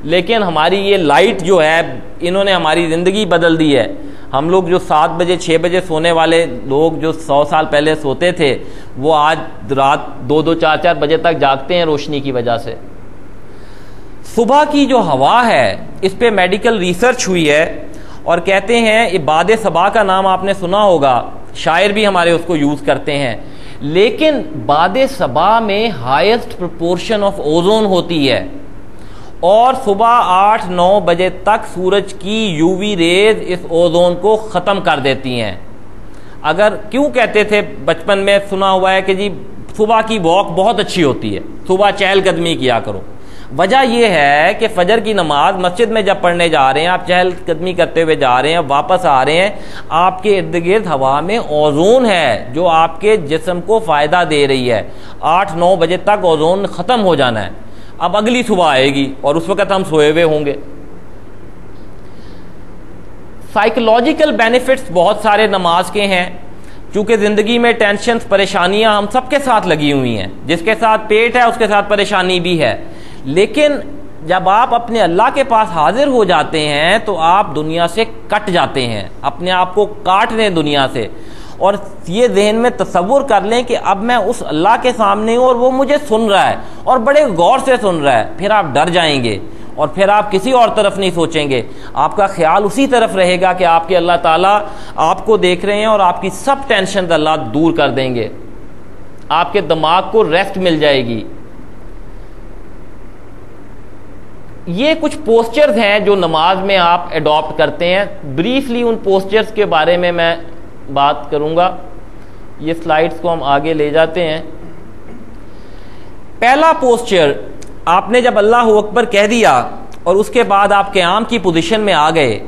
لیکن ہماری یہ لائٹ جو ہے انہوں نے ہماری زندگی بدل دی ہے. ہم لوگ جو 7 بجے 6 بجے سونے والے لوگ جو 100 سال پہلے سوتے تھے وہ آج رات 2 4 4 بجے تک جاگتے ہیں روشنی کی وجہ سے. صبح کی جو ہوا ہے اس پہ میڈیکل ریسرچ ہوئی ہے اور کہتے ہیں باد صبا کا نام آپ نے سنا ہوگا, شاعر بھی ہمارے اس کو یوز کرتے ہیں, لیکن باد صبا میں ہائیسٹ پرپورشن آف اوزون ہوتی ہے اور صبح 8-9 بجے تک سورج کی یو وی ریز اس اوزون کو ختم کر دیتی ہیں. اگر کیوں کہتے تھے بچپن میں سنا ہوا ہے کہ جی صبح کی واک بہت اچھی ہوتی ہے, صبح چہل قدمی کیا کرو. وجہ یہ ہے کہ فجر کی نماز مسجد میں جب پڑھنے جا رہے ہیں, آپ چہل قدمی کرتے ہوئے جا رہے ہیں, واپس آ رہے ہیں, آپ کے ارد گرد ہوا میں اوزون ہے جو آپ کے جسم کو فائدہ دے رہی ہے. 8-9 بجے تک اوزون ختم ہو جانا ہے. اب اگلی صبح آئے گی اور اس وقت ہم سوئے ہوئے ہوں گے. سائیکولوجیکل بینیفٹس بہت سارے نماز کے ہیں, چونکہ زندگی میں ٹینشنز پریشانیاں ہم سب کے ساتھ لگی ہوئی ہیں, جس کے ساتھ پیٹ ہے اس کے ساتھ پریشانی بھی ہے. لیکن جب آپ اپنے اللہ کے پاس حاضر ہو جاتے ہیں تو آپ دنیا سے کٹ جاتے ہیں, اپنے آپ کو کاٹ لیں دنیا سے, اور یہ ذہن میں تصور کر لیں کہ اب میں اس اللہ کے سامنے ہوں اور وہ مجھے سن رہا ہے اور بڑے غور سے سن رہا ہے. پھر آپ ڈر جائیں گے اور پھر آپ کسی اور طرف نہیں سوچیں گے, آپ کا خیال اسی طرف رہے گا کہ آپ کے اللہ تعالیٰ آپ کو دیکھ رہے ہیں اور آپ کی سب ٹینشن اللہ دور کر دیں گے. آپ کے دماغ کو ریسٹ مل جائے گی. یہ کچھ پوسچرز ہیں جو نماز میں آپ اڈاپٹ کرتے ہیں. بریفلی ان پوسچرز کے بارے میں بات کروں گا. یہ سلائیڈز کو ہم آگے لے جاتے ہیں. پہلا پوسچر, آپ نے جب اللہ اکبر کہہ دیا اور اس کے بعد آپ قیام کی پوزیشن میں آ گئے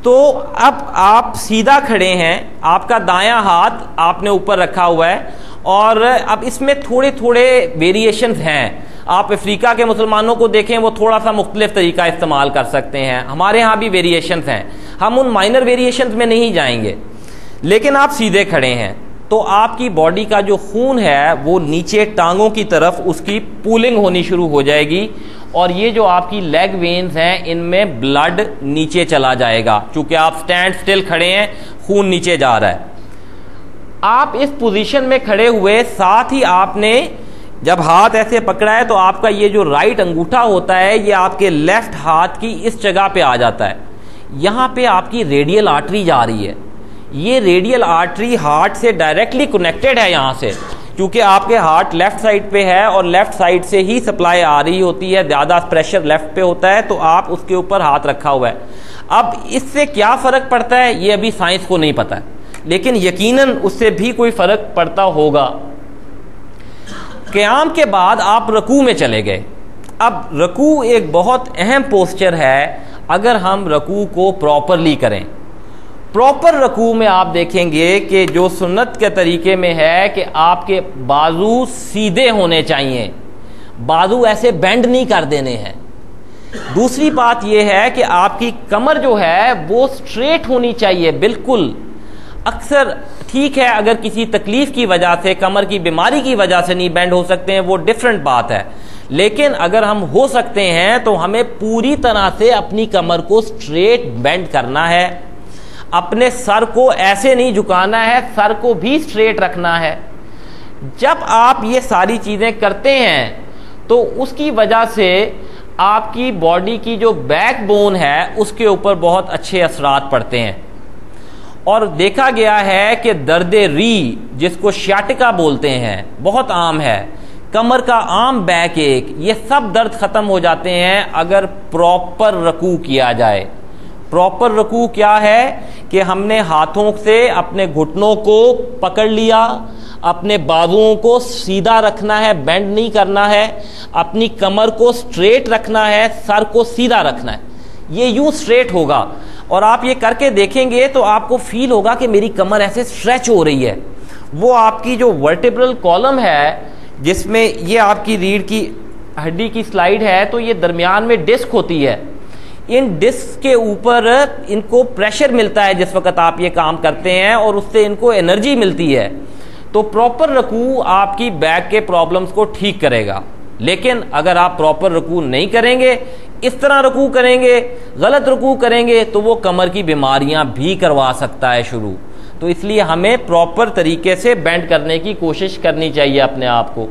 تو اب آپ سیدھا کھڑے ہیں, آپ کا دایاں ہاتھ آپ نے اوپر رکھا ہوا ہے, اور اب اس میں تھوڑے تھوڑے ویریشنز ہیں. آپ افریقہ کے مسلمانوں کو دیکھیں, وہ تھوڑا سا مختلف طریقہ استعمال کر سکتے ہیں. ہمارے ہاں بھی ویریشنز ہیں, ہم ان مائنر ویریشنز میں نہیں جائیں گے. لیکن آپ سیدھے کھڑے ہیں تو آپ کی باڈی کا جو خون ہے وہ نیچے ٹانگوں کی طرف اس کی پولنگ ہونی شروع ہو جائے گی, اور یہ جو آپ کی لیگ وینز ہیں ان میں بلڈ نیچے چلا جائے گا. چونکہ آپ سٹینڈ سٹل کھڑے ہیں, خون نیچے جا رہا ہے. آپ اس پوزیشن میں کھڑے ہوئے, ساتھ ہی آپ نے جب ہاتھ ایسے پکڑا ہے تو آپ کا یہ جو رائٹ انگوٹھا ہوتا ہے یہ آپ کے لیفٹ ہاتھ کی اس جگہ پہ آ جاتا ہے. یہاں پہ آپ کی ریڈیل آرٹری جا رہی ہے. یہ ریڈیل آرٹری ہارٹ سے ڈائریکٹلی کنیکٹڈ ہے یہاں سے, کیونکہ آپ کے ہارٹ لیفٹ سائڈ پہ ہے اور لیفٹ سائڈ سے ہی سپلائی آ رہی ہوتی ہے, زیادہ پریشر لیفٹ پہ ہوتا ہے, تو آپ اس کے اوپر ہاتھ رکھا ہوا ہے. اب اس سے کیا فرق پڑتا ہے یہ ابھی سائنس کو نہیں پتا ہے, لیکن یقیناً اس سے بھی کوئی فرق پڑتا ہوگا. قیام کے بعد آپ رکوع میں چلے گئے. اب رکوع ایک بہت اہم پوسچر ہے اگر ہم رکوع کو پراپرلی کریں. پراپر رکوع میں آپ دیکھیں گے کہ جو سنت کے طریقے میں ہے کہ آپ کے بازو سیدھے ہونے چاہیے, بازو ایسے بینڈ نہیں کر دینے ہیں. دوسری بات یہ ہے کہ آپ کی کمر جو ہے وہ سٹریٹ ہونی چاہیے بالکل. اکثر ٹھیک ہے اگر کسی تکلیف کی وجہ سے, کمر کی بیماری کی وجہ سے نہیں بینڈ ہو سکتے ہیں وہ ڈیفرنٹ بات ہے, لیکن اگر ہم ہو سکتے ہیں تو ہمیں پوری طرح سے اپنی کمر کو سٹریٹ بینڈ کرنا ہے. اپنے سر کو ایسے نہیں جھکانا ہے, سر کو بھی سٹریٹ رکھنا ہے. جب آپ یہ ساری چیزیں کرتے ہیں تو اس کی وجہ سے آپ کی باڈی کی جو بیک بون ہے اس کے اوپر بہت اچھے اثرات پڑتے ہیں. اور دیکھا گیا ہے کہ درد ری, جس کو شیاٹکا بولتے ہیں, بہت عام ہے, کمر کا عام بیک ایک, یہ سب درد ختم ہو جاتے ہیں اگر پراپر رکوع کیا جائے. پراپر رکوع کیا ہے کہ ہم نے ہاتھوں سے اپنے گھٹنوں کو پکڑ لیا, اپنے بازوؤں کو سیدھا رکھنا ہے, بینڈ نہیں کرنا ہے, اپنی کمر کو سٹریٹ رکھنا ہے, سر کو سیدھا رکھنا ہے. یہ یوں سٹریٹ ہوگا اور آپ یہ کر کے دیکھیں گے تو آپ کو فیل ہوگا کہ میری کمر ایسے سٹریچ ہو رہی ہے. وہ آپ کی جو ورٹیبرل کالم ہے جس میں یہ آپ کی ریڑھ کی ہڈی کی سلائیڈ ہے تو یہ درمیان میں ڈسک ہوتی ہے, ان ڈسک کے اوپر ان کو پریشر ملتا ہے جس وقت آپ یہ کام کرتے ہیں اور اس سے ان کو انرجی ملتی ہے. تو پراپر رکوع آپ کی بیک کے پرابلمز کو ٹھیک کرے گا. لیکن اگر آپ پراپر رکوع نہیں کریں گے, اس طرح رکوع کریں گے، غلط رکوع کریں گے تو وہ کمر کی بیماریاں بھی کروا سکتا ہے شروع. تو اس لیے ہمیں پراپر طریقے سے بینڈ کرنے کی کوشش کرنی چاہیے اپنے آپ کو.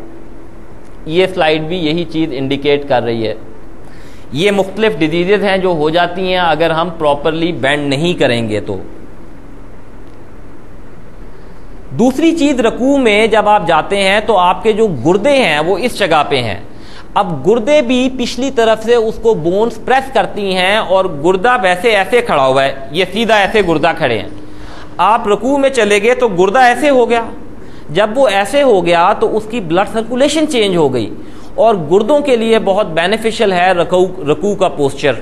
یہ سلائیڈ بھی یہی چیز انڈیکیٹ کر رہی ہے. یہ مختلف ڈیزیزز ہیں جو ہو جاتی ہیں اگر ہم پراپرلی بینڈ نہیں کریں گے تو. دوسری چیز، رکوع میں جب آپ جاتے ہیں تو آپ کے جو گردے ہیں وہ اس جگہ پہ ہیں. اب گردے بھی پچھلی طرف سے اس کو بونز پریس کرتی ہیں اور گردہ ویسے ایسے کھڑا ہوا ہے، یہ سیدھا ایسے گردہ کھڑے ہیں. آپ رکوع میں چلے گئے تو گردہ ایسے ہو گیا. جب وہ ایسے ہو گیا تو اس کی بلڈ سرکولیشن چینج ہو گئی اور گردوں کے لیے بہت بینیفیشل ہے رکوع کا پوسچر.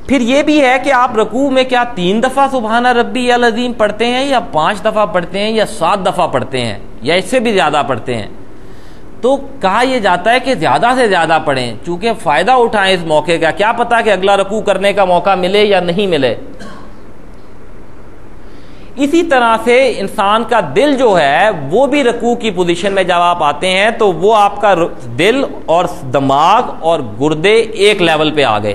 پھر یہ بھی ہے کہ آپ رکوع میں کیا 3 دفعہ سبحان ربی العظیم پڑھتے ہیں یا 5 دفعہ پڑھتے ہیں یا 7 دفعہ پڑھتے ہیں یا اس سے بھی زیادہ پڑھتے ہیں. تو کہا یہ جاتا ہے کہ زیادہ سے زیادہ پڑھیں، چونکہ فائدہ اٹھائیں اس موقع کا. کیا پتا کہ اگلا رکوع کرنے کا موقع ملے یا نہیں ملے. اسی طرح سے انسان کا دل جو ہے وہ بھی رکوع کی پوزیشن میں جب آپ آتے ہیں تو وہ آپ کا دل اور دماغ اور گردے ایک لیول پہ آ گئے.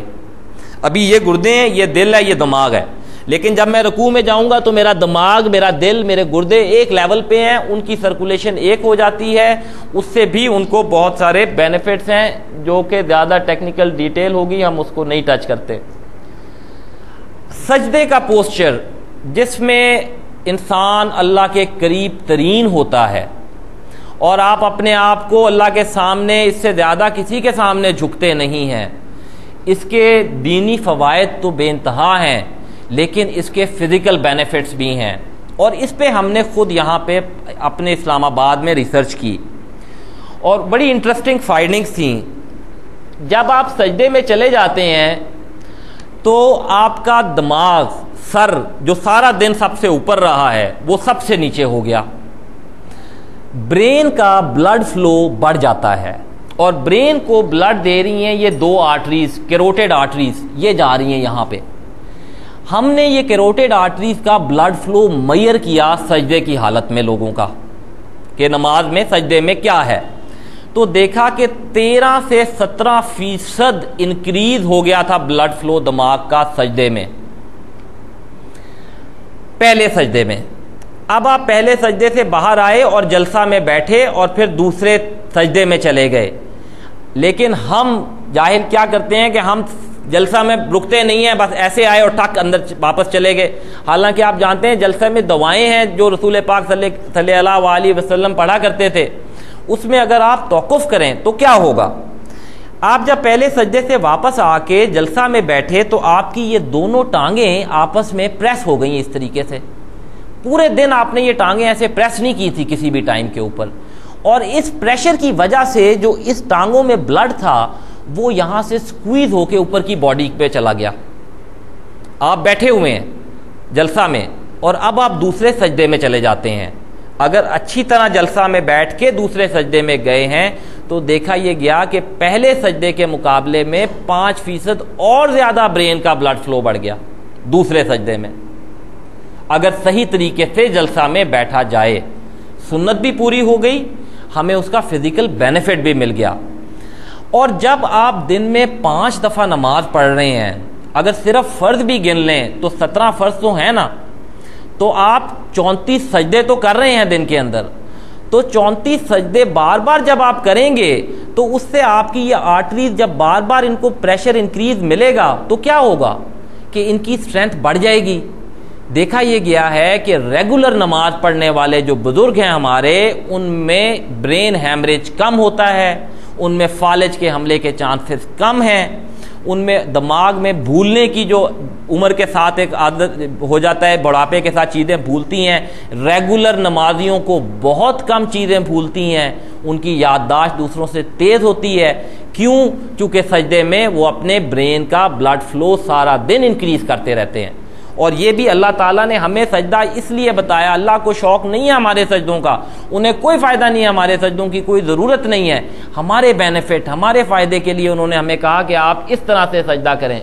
ابھی یہ گردے ہیں، یہ دل ہے، یہ دماغ ہے. لیکن جب میں رکوع میں جاؤں گا تو میرا دماغ، میرا دل، میرے گردے ایک لیول پہ ہیں، ان کی سرکولیشن ایک ہو جاتی ہے. اس سے بھی ان کو بہت سارے بینیفٹس ہیں جو کہ زیادہ ٹیکنیکل ڈیٹیل ہوگی، ہم اس کو نہیں ٹچ کرتے. سجدے کا پوسچر جس میں انسان اللہ کے قریب ترین ہوتا ہے اور آپ اپنے آپ کو اللہ کے سامنے اس سے زیادہ کسی کے سامنے جھکتے نہیں ہیں. اس کے دینی فوائد تو بے انتہا ہیں لیکن اس کے فزیکل بینیفٹس بھی ہیں اور اس پہ ہم نے خود یہاں پہ اپنے اسلام آباد میں ریسرچ کی اور بڑی انٹرسٹنگ فائنڈنگز تھیں. جب آپ سجدے میں چلے جاتے ہیں تو آپ کا دماغ، سر جو سارا دن سب سے اوپر رہا ہے وہ سب سے نیچے ہو گیا. برین کا بلڈ فلو بڑھ جاتا ہے اور برین کو بلڈ دے رہی ہیں یہ 2 آرٹریز، کیروٹیڈ آرٹریز، یہ جا رہی ہیں یہاں پہ. ہم نے یہ کیروٹیڈ آرٹریز کا بلڈ فلو میئر کیا سجدے کی حالت میں لوگوں کا کہ نماز میں سجدے میں کیا ہے، تو دیکھا کہ 13 سے 17% انکریز ہو گیا تھا بلڈ فلو دماغ کا سجدے میں، پہلے سجدے میں. اب آپ پہلے سجدے سے باہر آئے اور جلسہ میں بیٹھے اور پھر دوسرے سجدے میں چلے گئے. لیکن ہم جاہل کیا کرتے ہیں کہ ہم جلسہ میں رکتے نہیں ہیں، بس ایسے آئے اور ٹھک اندر واپس چلے گئے. حالانکہ آپ جانتے ہیں جلسہ میں دعائیں ہیں جو رسول پاک صلی اللہ علیہ وسلم پڑھا کرتے تھے، اس میں اگر آپ توقف کریں تو کیا ہوگا. آپ جب پہلے سجدے سے واپس آ کے جلسہ میں بیٹھے تو آپ کی یہ دونوں ٹانگیں آپس میں پریس ہو گئیں اس طریقے سے. پورے دن آپ نے یہ ٹانگیں ایسے پریس نہیں کی تھی کسی بھی ٹائم کے اوپر، اور اس پریشر کی وجہ سے جو اس ٹانگوں میں بلڈ تھا وہ یہاں سے سکویز ہو کے اوپر کی باڈی پہ چلا گیا. آپ بیٹھے ہوئے ہیں جلسہ میں اور اب آپ دوسرے سجدے میں چلے جاتے ہیں. اگر اچھی طرح جلسہ میں بیٹھ کے دوسرے سجدے میں گئے ہیں تو دیکھا یہ گیا کہ پہلے سجدے کے مقابلے میں 5% اور زیادہ برین کا بلڈ فلو بڑھ گیا دوسرے سجدے میں، اگر صحیح طریقے سے جلسہ میں بیٹھا جائے. سنت بھی پوری ہو گئی، ہمیں اس کا فزیکل بینیفٹ بھی مل گیا. اور جب آپ دن میں 5 دفعہ نماز پڑھ رہے ہیں، اگر صرف فرض بھی گن لیں تو 17 فرض تو ہیں نا، تو آپ 34 سجدے تو کر رہے ہیں دن کے اندر. تو 34 سجدے بار بار جب آپ کریں گے تو اس سے آپ کی یہ آرٹریز جب بار بار ان کو پریشر انکریز ملے گا تو کیا ہوگا کہ ان کی اسٹرینتھ بڑھ جائے گی. دیکھا یہ گیا ہے کہ ریگولر نماز پڑھنے والے جو بزرگ ہیں ہمارے، ان میں برین ہیمریج کم ہوتا ہے، ان میں فالج کے حملے کے چانسز کم ہیں، ان میں دماغ میں بھولنے کی جو عمر کے ساتھ ایک عادت ہو جاتا ہے، بڑھاپے کے ساتھ چیزیں بھولتی ہیں. ریگولر نمازیوں کو بہت کم چیزیں بھولتی ہیں، ان کی یادداشت دوسروں سے تیز ہوتی ہے. کیوں؟ چونکہ سجدے میں وہ اپنے برین کا بلڈ فلو سارا دن انکریز کرتے رہتے ہیں. اور یہ بھی اللہ تعالیٰ نے ہمیں سجدہ اس لیے بتایا، اللہ کو شوق نہیں ہے ہمارے سجدوں کا، انہیں کوئی فائدہ نہیں ہے، ہمارے سجدوں کی کوئی ضرورت نہیں ہے. ہمارے بینیفٹ، ہمارے فائدے کے لیے انہوں نے ہمیں کہا کہ آپ اس طرح سے سجدہ کریں.